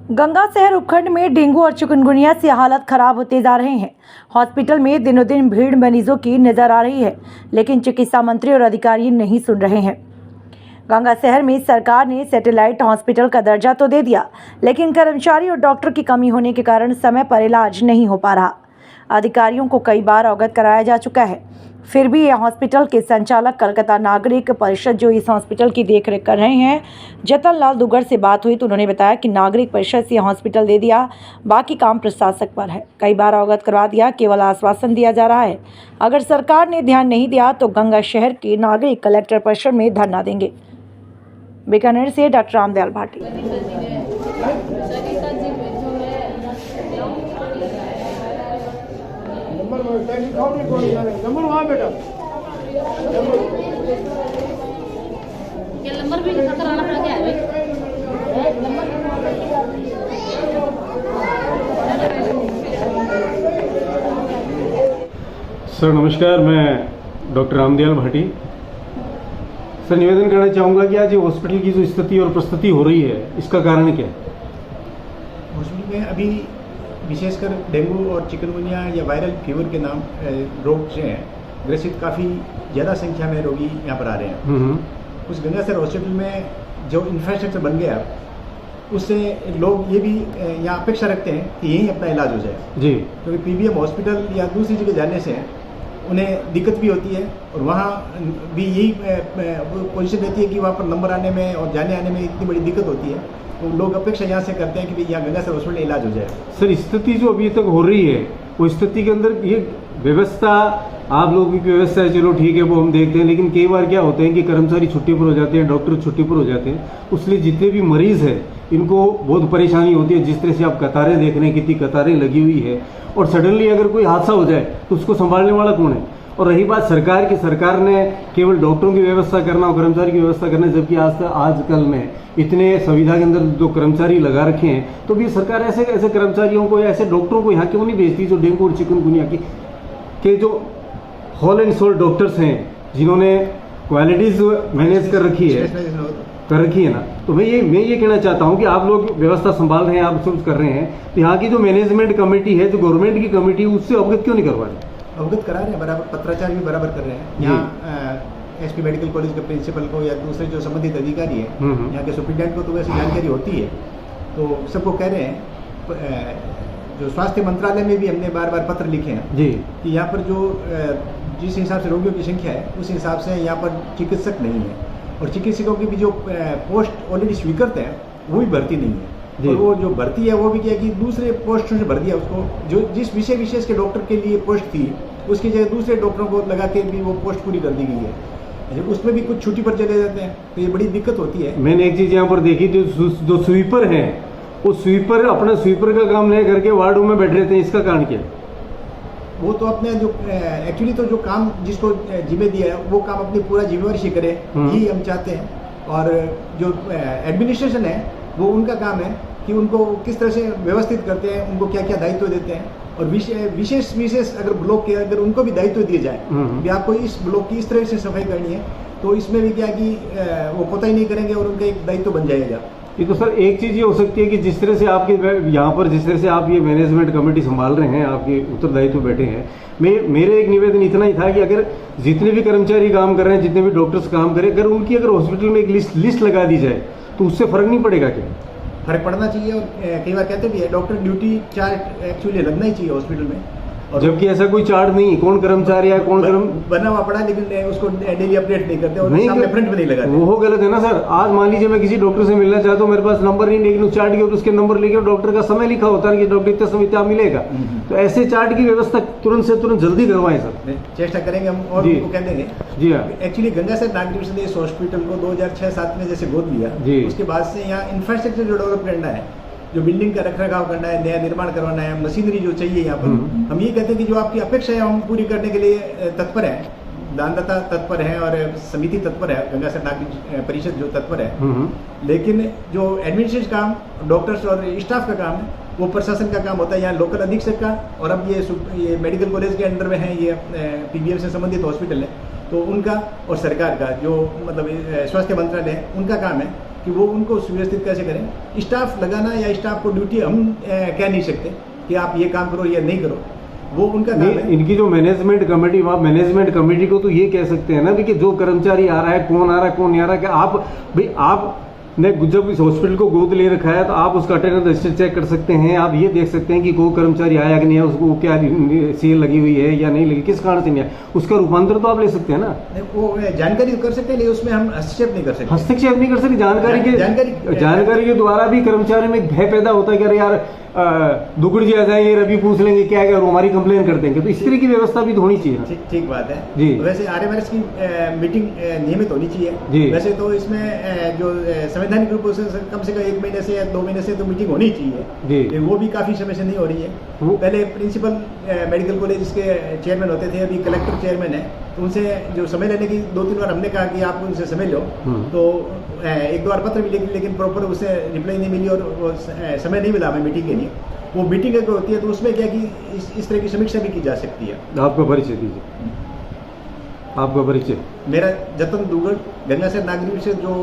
गंगा शहर उपखंड में डेंगू और चिकनगुनिया से हालत खराब होते जा रहे हैं। हॉस्पिटल में दिनों दिन भीड़ मरीजों की नजर आ रही है, लेकिन चिकित्सा मंत्री और अधिकारी नहीं सुन रहे हैं। गंगा शहर में सरकार ने सैटेलाइट हॉस्पिटल का दर्जा तो दे दिया, लेकिन कर्मचारी और डॉक्टर की कमी होने के कारण समय पर इलाज नहीं हो पा रहा। अधिकारियों को कई बार अवगत कराया जा चुका है, फिर भी यह हॉस्पिटल के संचालक कलकत्ता नागरिक परिषद जो इस हॉस्पिटल की देखरेख कर रहे हैं, जतन लाल दुगर से बात हुई तो उन्होंने बताया कि नागरिक परिषद से हॉस्पिटल दे दिया, बाकी काम प्रशासक पर है। कई बार अवगत करवा दिया, केवल आश्वासन दिया जा रहा है। अगर सरकार ने ध्यान नहीं दिया तो गंगा शहर के नागरिक कलेक्टर परिषद में धरना देंगे। बीकानेर से डॉक्टर रामदयाल भाटी। नंबर भी लिखा कराना पड़ गया है। सर नमस्कार, मैं डॉक्टर रामदयाल भाटी। सर निवेदन करना चाहूँगा कि आज ये हॉस्पिटल की जो स्थिति और प्रस्तुति हो रही है, इसका कारण क्या है? हॉस्पिटल में अभी विशेषकर डेंगू और चिकनगुनिया या वायरल फीवर के नाम रोग से हैं ग्रसित काफ़ी ज़्यादा संख्या में रोगी यहाँ पर आ रहे हैं। उस गंगा शहर हॉस्पिटल में जो इंफ्रास्ट्रक्चर बन गया उससे लोग ये भी यहाँ अपेक्षा रखते हैं कि यहीं अपना इलाज हो जाए जी, क्योंकि पीबीएम हॉस्पिटल या दूसरी जगह जाने से उन्हें दिक्कत भी होती है और वहाँ भी यही पोजीशन रहती है कि वहाँ पर नंबर आने में और जाने आने में इतनी बड़ी दिक्कत होती है, तो लोग अपेक्षा यहाँ से करते हैं कि भाई यहाँ गंगा शहर हॉस्पिटल इलाज हो जाए। सर स्थिति जो अभी तक हो रही है, वो स्थिति के अंदर ये व्यवस्था, आप लोगों की व्यवस्था है, चलो ठीक है, वो हम देखते हैं, लेकिन कई बार क्या होते हैं कि कर्मचारी छुट्टी पर हो जाते हैं, डॉक्टर छुट्टी पर हो जाते हैं, उसलिए जितने भी मरीज हैं इनको बहुत परेशानी होती है। जिस तरह से आप कतारें देख रहे हैं, कितनी कतारें लगी हुई है, और सडनली अगर कोई हादसा हो जाए तो उसको संभालने वाला कौन है? और रही बात सरकार की, सरकार ने केवल डॉक्टरों की व्यवस्था करना और कर्मचारी की व्यवस्था करना, जबकि आजकल में इतने संविधा के अंदर जो कर्मचारी लगा रखे हैं, तो भी सरकार ऐसे ऐसे कर्मचारियों को या ऐसे डॉक्टरों को यहाँ क्यों नहीं भेजती जो डेंगू और चिकनगुनिया के जो होल एंड सोल डॉक्टर्स हैं, जिन्होंने क्वालिटीज मैनेज कर रखी है ना। तो मैं ये कहना चाहता हूँ कि आप लोग व्यवस्था संभाल रहे हैं, आप सब कर रहे हैं, तो यहाँ की जो मैनेजमेंट कमेटी है, जो गवर्नमेंट की कमेटी, उससे अवगत क्यों नहीं करवा रहे? अवगत करा रहे हैं, बराबर पत्राचार भी बराबर कर रहे हैं। यहाँ एसपी मेडिकल कॉलेज के प्रिंसिपल को या दूसरे जो संबंधित अधिकारी है, यहाँ के सुप्रिटेंडेंट को तो वैसी जानकारी होती है, तो सबको कह रहे हैं। जो स्वास्थ्य मंत्रालय में भी हमने बार बार पत्र लिखे हैं जी, कि यहाँ पर जो जिस हिसाब से रोगियों की संख्या है उस हिसाब से यहाँ पर चिकित्सक नहीं है, और चिकित्सकों की भी जो पोस्ट ऑलरेडी स्वीकृत है वो भी भर्ती नहीं है, और वो जो भर्ती है वो भी क्या कि दूसरे पोस्ट से भर दिया उसको, जो जिस विषय विशेष के डॉक्टर के लिए पोस्ट थी उसकी जगह दूसरे डॉक्टरों को लगा के भी वो पोस्ट पूरी कर दी गई है। उसमें भी कुछ छुट्टी पर चले जाते हैं, तो ये बड़ी दिक्कत होती है। मैंने एक चीज यहाँ पर देखी, जो स्वीपर है, वो स्वीपर अपना स्वीपर का काम नहीं करके वार्डों में बैठ रहते हैं, इसका कारण क्या है? वो तो अपने जो एक्चुअली तो जो काम जिसको जिम्मे दिया है वो काम अपनी पूरा जिम्मेवारी से करे, यही हम चाहते हैं। और जो एडमिनिस्ट्रेशन है वो उनका काम है कि उनको किस तरह से व्यवस्थित करते हैं, उनको क्या क्या दायित्व देते हैं, और विशेष अगर ब्लॉक के अगर उनको भी दायित्व दिए जाए कि आपको इस ब्लॉक की इस तरह से सफाई करनी है, तो इसमें भी क्या कि वो पता ही नहीं करेंगे और उनका एक दायित्व बन जाएगा। ये तो सर एक चीज़ ये हो सकती है कि जिस तरह से आपके यहाँ पर जिस तरह से आप ये मैनेजमेंट कमेटी संभाल रहे हैं, आपके उत्तरदायित्व बैठे हैं, मेरे एक निवेदन इतना ही था कि अगर जितने भी कर्मचारी काम कर रहे हैं, जितने भी डॉक्टर्स काम करें, अगर उनकी अगर हॉस्पिटल में एक लिस्ट लगा दी जाए तो उससे फर्क नहीं पड़ेगा क्या? फर्क पड़ना चाहिए, और कई बार कहते भी है डॉक्टर ड्यूटी चार्ट एक्चुअली लगना ही चाहिए हॉस्पिटल में, और जबकि ऐसा कोई चार्ट नहीं, कौन कर्मचारी है कौन बना हुआ पड़ा, लेकिन उसको डेली अपडेट नहीं करते और सामने प्रिंट में नहीं लगाते। वो गलत है ना सर। आज मान लीजिए मैं किसी डॉक्टर से मिलना चाहता हूँ, मेरे पास नंबर नहीं, लेकिन उस चार्ट के ऊपर उसके नंबर लेके डॉक्टर का समय लिखा होता है कि डॉक्टर इतने समय आप मिलेगा, तो ऐसे चार्ट की व्यवस्था तुरंत से तुरंत जल्दी करवाएं सर। चेष्टा करेंगे हम, और उनको कह देंगे। जी हाँ, एक्चुअली गंगा शहर नागरिक ने इस हॉस्पिटल को 2006-07 में जैसे गोद लिया, उसके बाद से यहाँ इंफ्रास्ट्रक्चर जो डेवलप करना है, जो बिल्डिंग का रखरखाव करना है, नया निर्माण करवाना है, मशीनरी जो चाहिए यहाँ पर, हम ये कहते हैं कि जो आपकी अपेक्षा है हम पूरी करने के लिए तत्पर है, दानदाता तत्पर है और समिति तत्पर है, गंगा शहर नागरिक परिषद जो तत्पर है, लेकिन जो एडमिनिस्ट्रेटिव काम, डॉक्टर्स और स्टाफ का काम है वो प्रशासन का काम होता है, यहाँ लोकल अधीक्षक का, और अब ये मेडिकल कॉलेज के अंडर में है, ये पीबीएम से संबंधित हॉस्पिटल है, तो उनका और सरकार का जो मतलब स्वास्थ्य मंत्रालय है उनका काम है कि वो उनको सुव्यवस्थित कैसे करें। स्टाफ लगाना या स्टाफ को ड्यूटी हम कह नहीं सकते कि आप ये काम करो या नहीं करो, वो उनका काम है। इनकी जो मैनेजमेंट कमेटी, आप मैनेजमेंट कमेटी को तो ये कह सकते हैं ना भी कि जो कर्मचारी आ रहा है, कौन आ रहा है, कौन नहीं आ रहा है, कि आप भाई आप ने जब इस हॉस्पिटल को गोद ले रखा है तो आप उसका अटेंडेंस रजिस्टर चेक कर सकते हैं। आप ये देख सकते हैं कि कोई कर्मचारी आया कि नहीं है, उसको क्या सील लगी हुई है या नहीं लगी, किस कारण से नहीं है, उसका रूपांतर तो आप ले सकते हैं ना। वो जानकारी कर सकते हैं, लेकिन उसमें हम हस्तक्षेप नहीं कर सकते। हस्तक्षेप नहीं कर सकते। जानकारी के द्वारा भी कर्मचारी में भय पैदा होता है कि अरे यार दुगड़ जी आ जाएंगे, रवि पूछ लेंगे क्या है, हमारी कंप्लेन कर देंगे। तो इस तरह की व्यवस्था भी तो होनी चाहिए। ठीक बात है जी। वैसे RMRS की मीटिंग नियमित होनी चाहिए जी। वैसे तो इसमें जो संवैधानिक रूप से कम 1 महीने से या 2 महीने से तो मीटिंग होनी चाहिए जी। लेकिन वो भी काफी समय से नहीं हो रही है। पहले प्रिंसिपल मेडिकल कॉलेज के चेयरमैन होते थे, अभी कलेक्टर चेयरमैन है, तो उनसे जो समय लेने की 2-3 बार हमने कहा कि आप उनसे समय लो, तो 1-2 बार पत्र भी लिखे लेकिन प्रॉपर उससे रिप्लाई नहीं मिली और वो समय नहीं मिला हमें मीटिंग के लिए। वो मीटिंग अगर होती है तो उसमें क्या कि इस तरह की समीक्षा भी की जा सकती है। आपका परिचय दीजिए। आपका परिचय? मेरा जतन दुगड़, गंगासर नागरिक से जो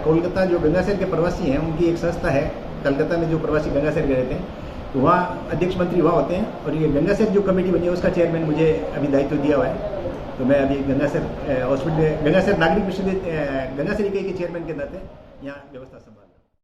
कोलकाता जो गंगासर के प्रवासी हैं, उनकी एक संस्था है कलकत्ता में, जो प्रवासी गंगासर के रहते हैं, तो वहाँ अध्यक्ष मंत्री वहाँ होते हैं और ये गंगासर जो कमेटी बनी है उसका चेयरमैन मुझे अभी दायित्व दिया हुआ है। तो मैं अभी गंगासर हॉस्पिटल, गंगासर नागरिक विश्वविद्यालय, गंगासर इकाई के चेयरमैन के नाते यहाँ व्यवस्था संभाल